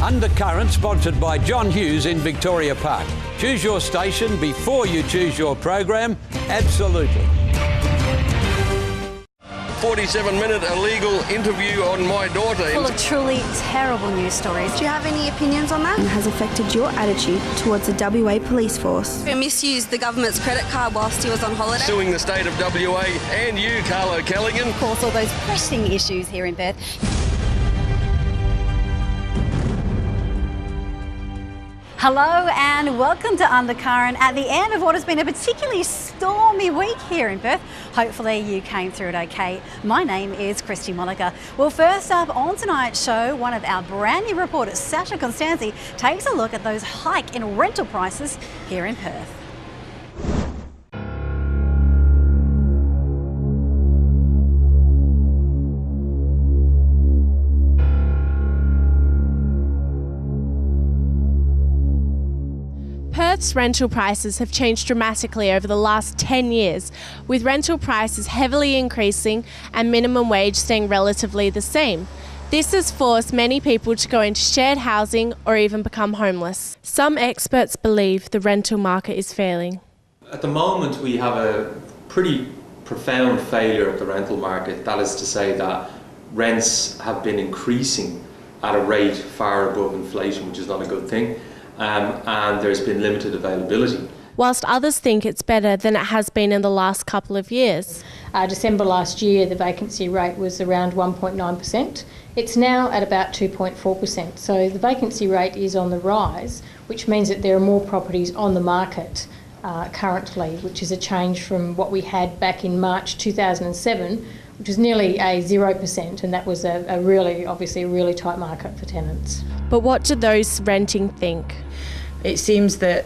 Undercurrent, sponsored by John Hughes in Victoria Park. Choose your station before you choose your program. Absolutely. 47-minute illegal interview on my daughter. Full of truly terrible news stories. Do you have any opinions on that? And has affected your attitude towards the WA police force? Who misused the government's credit card whilst he was on holiday? Suing the state of WA and you, Carlo Callaghan. Of course, all those pressing issues here in Perth. Hello and welcome to Undercurrent at the end of what has been a particularly stormy week here in Perth. Hopefully you came through it okay. My name is Christy Monica. Well, first up on tonight's show, one of our brand new reporters, Sasha Constanzi, takes a look at those hike in rental prices here in Perth. Perth's rental prices have changed dramatically over the last 10 years, with rental prices heavily increasing and minimum wage staying relatively the same. This has forced many people to go into shared housing or even become homeless. Some experts believe the rental market is failing. At the moment, we have a pretty profound failure of the rental market. That is to say that rents have been increasing at a rate far above inflation, which is not a good thing. And there's been limited availability. Whilst others think it's better than it has been in the last couple of years. December last year, the vacancy rate was around 1.9%. It's now at about 2.4%. So the vacancy rate is on the rise, which means that there are more properties on the market currently, which is a change from what we had back in March 2007, which was nearly a 0%, and that was obviously a really tight market for tenants. But what do those renting think? It seems that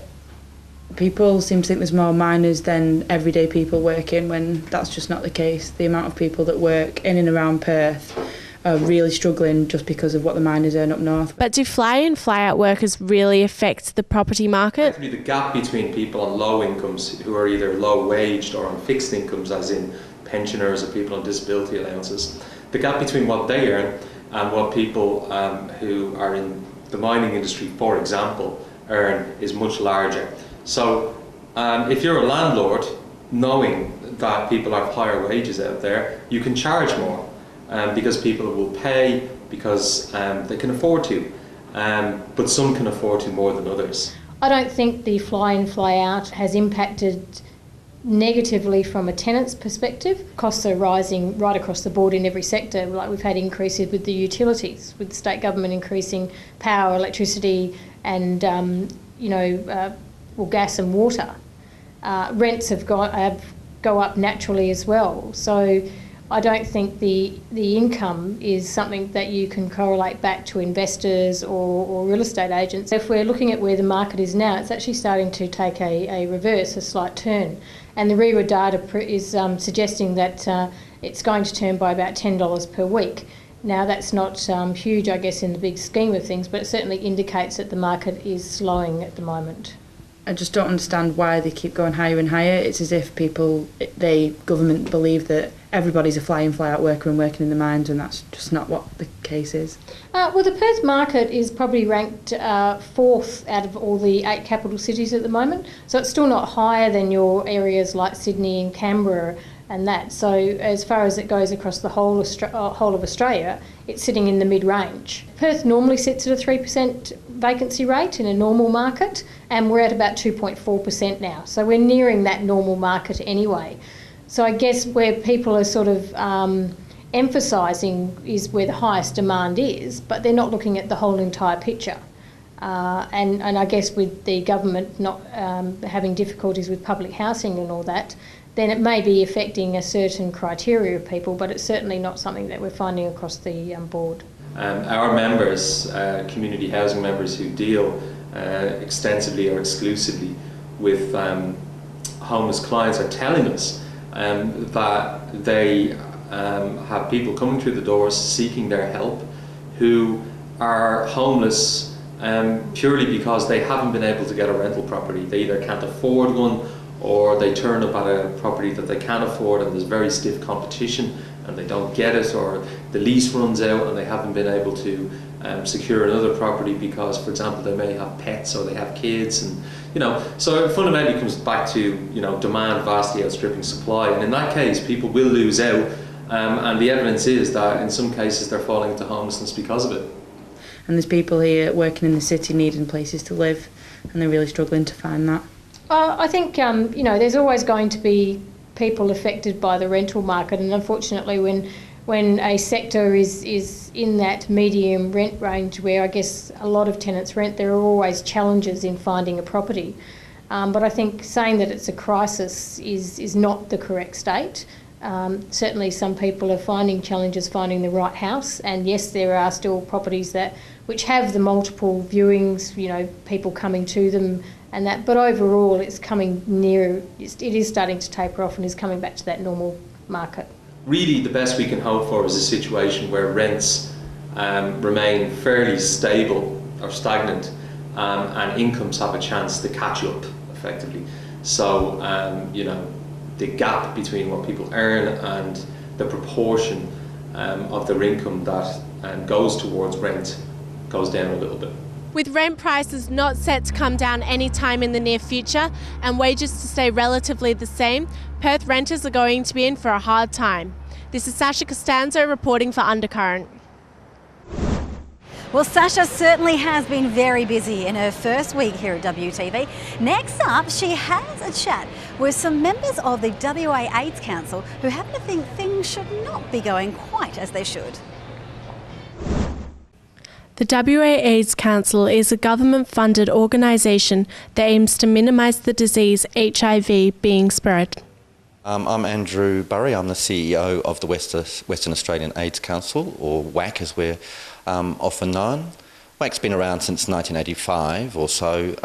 people seem to think there's more miners than everyday people working, when that's just not the case. The amount of people that work in and around Perth are really struggling just because of what the miners earn up north. But do fly-in, fly-out workers really affect the property market? The gap between people on low incomes who are either low-waged or on fixed incomes, as in pensioners or people on disability allowances, the gap between what they earn and what people who are in the mining industry, for example, earn is much larger. So if you're a landlord, knowing that people have higher wages out there, you can charge more because people will pay because they can afford to, but some can afford to more than others. I don't think the fly-in, fly-out has impacted negatively from a tenant's perspective. Costs are rising right across the board in every sector. Like we've had increases with the utilities, with the state government increasing power, electricity and gas and water. Rents have go up naturally as well. So I don't think the income is something that you can correlate back to investors or real estate agents. If we're looking at where the market is now, it's actually starting to take a reverse, a slight turn. And the RERA data is suggesting that it's going to turn by about $10 per week. Now that's not huge, I guess, in the big scheme of things, but it certainly indicates that the market is slowing at the moment. I just don't understand why they keep going higher and higher. It's as if government believe that everybody's a fly-in, fly-out worker and working in the mines, and that's just not what the case is. Well, the Perth market is probably ranked fourth out of all the 8 capital cities at the moment, so it's still not higher than your areas like Sydney and Canberra and that. So as far as it goes across the whole of Australia, it's sitting in the mid-range. Perth normally sits at a 3% vacancy rate in a normal market, and we're at about 2.4% now. So we're nearing that normal market anyway. So I guess where people are sort of emphasising is where the highest demand is, but they're not looking at the whole entire picture. And I guess with the government not having difficulties with public housing and all that, then it may be affecting a certain criteria of people, but it's certainly not something that we're finding across the board. Our members, community housing members who deal extensively or exclusively with homeless clients, are telling us that they have people coming through the doors seeking their help who are homeless purely because they haven't been able to get a rental property. They either can't afford one, or they turn up at a property that they can afford and there's very stiff competition and they don't get it, or the lease runs out and they haven't been able to secure another property because, for example, they may have pets or they have kids, and so it fundamentally comes back to demand vastly outstripping supply, and in that case people will lose out, and the evidence is that in some cases they're falling into homelessness because of it. And there's people here working in the city needing places to live, and they're really struggling to find that. I think there's always going to be people affected by the rental market, and unfortunately when a sector is in that medium rent range where I guess a lot of tenants rent, there are always challenges in finding a property. But I think saying that it's a crisis is not the correct state. Certainly some people are finding challenges finding the right house, and yes, there are still properties which have the multiple viewings, people coming to them and that, but overall it's coming nearer, it is starting to taper off and is coming back to that normal market. Really the best we can hope for is a situation where rents remain fairly stable or stagnant, and incomes have a chance to catch up effectively. So the gap between what people earn and the proportion of their income that goes towards rent goes down a little bit. With rent prices not set to come down anytime in the near future and wages to stay relatively the same, Perth renters are going to be in for a hard time. This is Sasha Costanzo reporting for Undercurrent. Well, Sasha certainly has been very busy in her first week here at WTV. Next up, she has a chat with some members of the WA AIDS Council who happen to think things should not be going quite as they should. The WA AIDS Council is a government-funded organisation that aims to minimise the disease HIV being spread. I'm Andrew Burry. I'm the CEO of the Western Australian AIDS Council, or WAC as we're often known. WAC's been around since 1985 or so.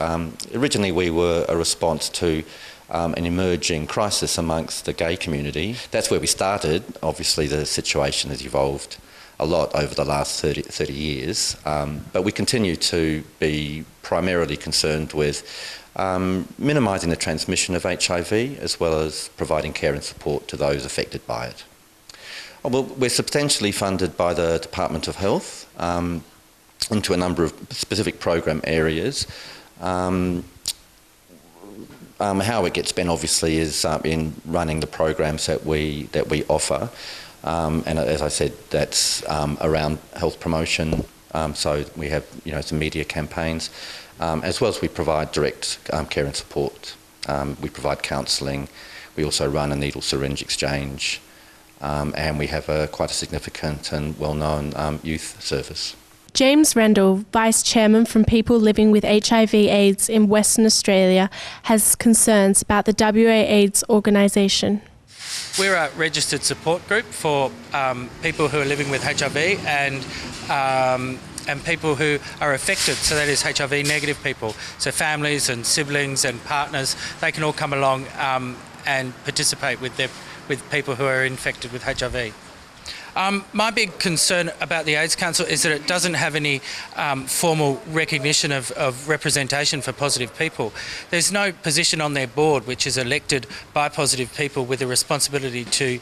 Originally we were a response to an emerging crisis amongst the gay community. That's where we started. Obviously the situation has evolved a lot over the last 30 years, but we continue to be primarily concerned with minimising the transmission of HIV as well as providing care and support to those affected by it. Well, we're substantially funded by the Department of Health into a number of specific program areas. How it gets spent obviously is in running the programs that we offer. And as I said, that's around health promotion, so we have some media campaigns, as well as we provide direct care and support. We provide counselling, we also run a needle syringe exchange, and we have quite a significant and well-known youth service. James Rendell, Vice Chairman from People Living with HIV/AIDS in Western Australia, has concerns about the WA AIDS organisation. We're a registered support group for people who are living with HIV and people who are affected, so that is HIV negative people. So families and siblings and partners, they can all come along and participate with people who are infected with HIV. My big concern about the AIDS Council is that it doesn't have any formal recognition of representation for positive people. There's no position on their board which is elected by positive people with a responsibility to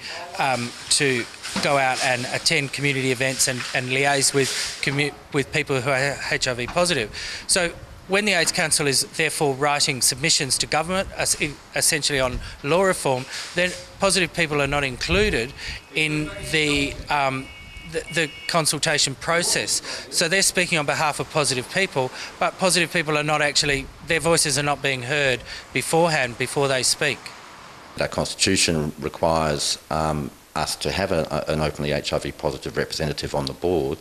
go out and attend community events and liaise with people who are HIV positive. So when the AIDS Council is therefore writing submissions to government, essentially on law reform, then positive people are not included in the consultation process. So they're speaking on behalf of positive people, but positive people are not actually, their voices are not being heard beforehand, before they speak. Our constitution requires us to have an openly HIV positive representative on the board.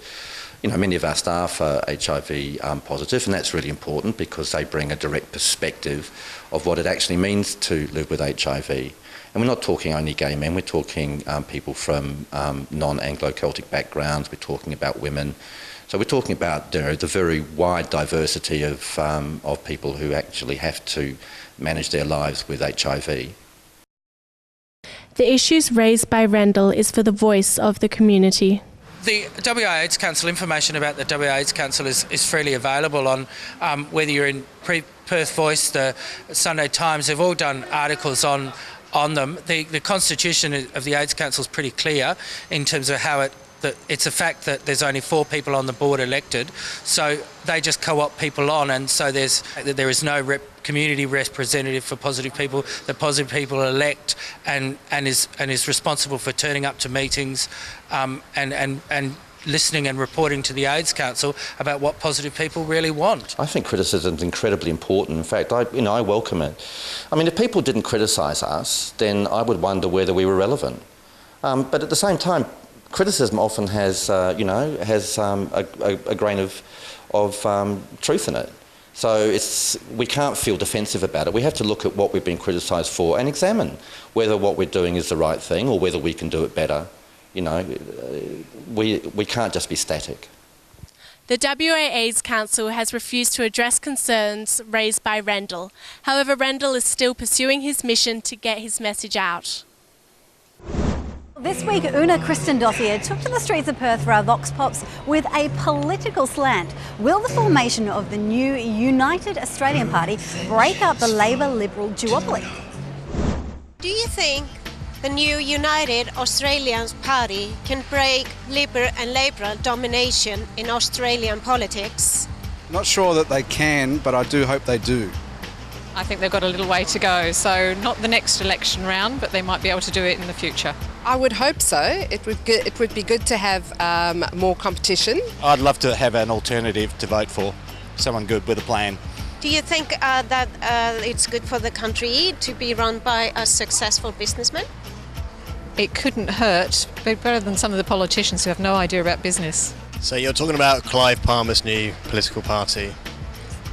Many of our staff are HIV positive, and that's really important because they bring a direct perspective of what it actually means to live with HIV. And we're not talking only gay men, we're talking people from non-Anglo-Celtic backgrounds, we're talking about women. So we're talking about the very wide diversity of people who actually have to manage their lives with HIV. The issues raised by Rendell is for the voice of the community. The WA AIDS Council, information about the WA AIDS Council is freely available on whether you're in Perth Voice, the Sunday Times, they've all done articles on them. The constitution of the AIDS Council is pretty clear in terms of how it it's a fact that there's only 4 people on the board elected, so they just co-opt people on, and so there is no community representative for positive people. The positive people elect and is responsible for turning up to meetings and listening and reporting to the AIDS Council about what positive people really want. I think criticism is incredibly important. In fact, I welcome it. I mean, if people didn't criticise us, then I would wonder whether we were relevant. But at the same time, criticism often has a grain of truth in it. So we can't feel defensive about it. We have to look at what we've been criticised for and examine whether what we're doing is the right thing or whether we can do it better. You know, we can't just be static. The WA AIDS Council has refused to address concerns raised by Rendell. However, Rendell is still pursuing his mission to get his message out. This week, Una Christendottir took to the streets of Perth for our Vox Pops with a political slant. Will the formation of the new United Australian Party break up the Labor-Liberal duopoly? Do you think the new United Australian Party can break Liberal and Labor domination in Australian politics? Not sure that they can, but I do hope they do. I think they've got a little way to go, so not the next election round, but they might be able to do it in the future. I would hope so. It would be good to have more competition. I'd love to have an alternative to vote for, someone good with a plan. Do you think that it's good for the country to be run by a successful businessman? It couldn't hurt, but better than some of the politicians who have no idea about business. So you're talking about Clive Palmer's new political party,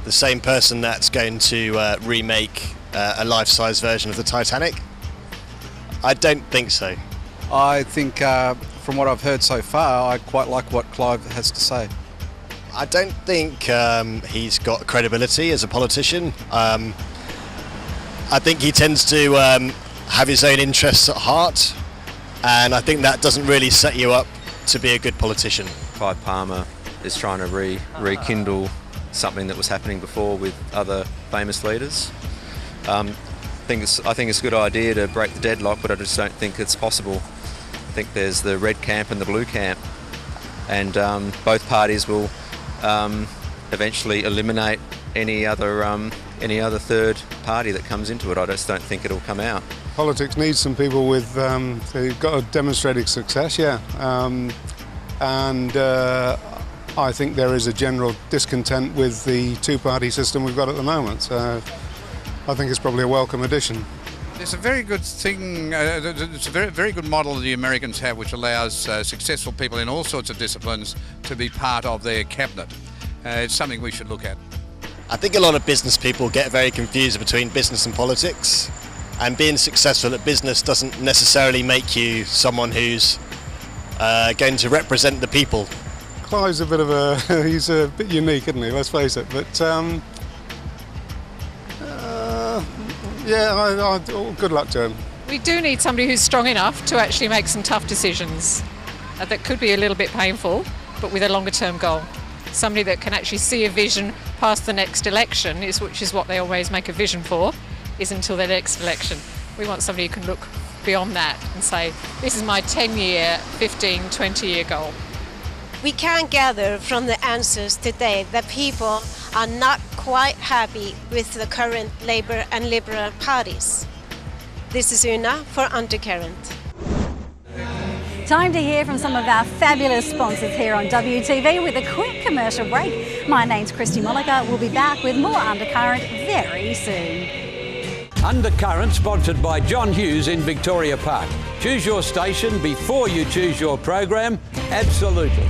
the same person that's going to remake a life-size version of the Titanic? I don't think so. I think, from what I've heard so far, I quite like what Clive has to say. I don't think he's got credibility as a politician. I think he tends to have his own interests at heart, and I think that doesn't really set you up to be a good politician. Clive Palmer is trying to rekindle something that was happening before with other famous leaders. I think it's a good idea to break the deadlock, but I just don't think it's possible. I think there's the red camp and the blue camp, and both parties will eventually eliminate any other third party that comes into it. I just don't think it'll come out. Politics needs some people with who've got a demonstrated success, yeah. I think there is a general discontent with the two-party system we've got at the moment. So I think it's probably a welcome addition. It's a very good thing, it's a very good model the Americans have, which allows successful people in all sorts of disciplines to be part of their cabinet. It's something we should look at. I think a lot of business people get very confused between business and politics, and being successful at business doesn't necessarily make you someone who's going to represent the people. Clive's a bit of he's a bit unique, isn't he? Let's face it. But yeah, good luck to him. We do need somebody who's strong enough to actually make some tough decisions that could be a little bit painful, but with a longer term goal. Somebody that can actually see a vision past the next election, which is what they always make a vision for, is until the next election. We want somebody who can look beyond that and say, this is my 10-year, 15, 20-year goal. We can gather from the answers today that people are not quite happy with the current Labour and Liberal parties. This is Una for Undercurrent. Time to hear from some of our fabulous sponsors here on WTV with a quick commercial break. My name's Christy Molliker. We'll be back with more Undercurrent very soon. Undercurrent, sponsored by John Hughes in Victoria Park. Choose your station before you choose your program. Absolutely.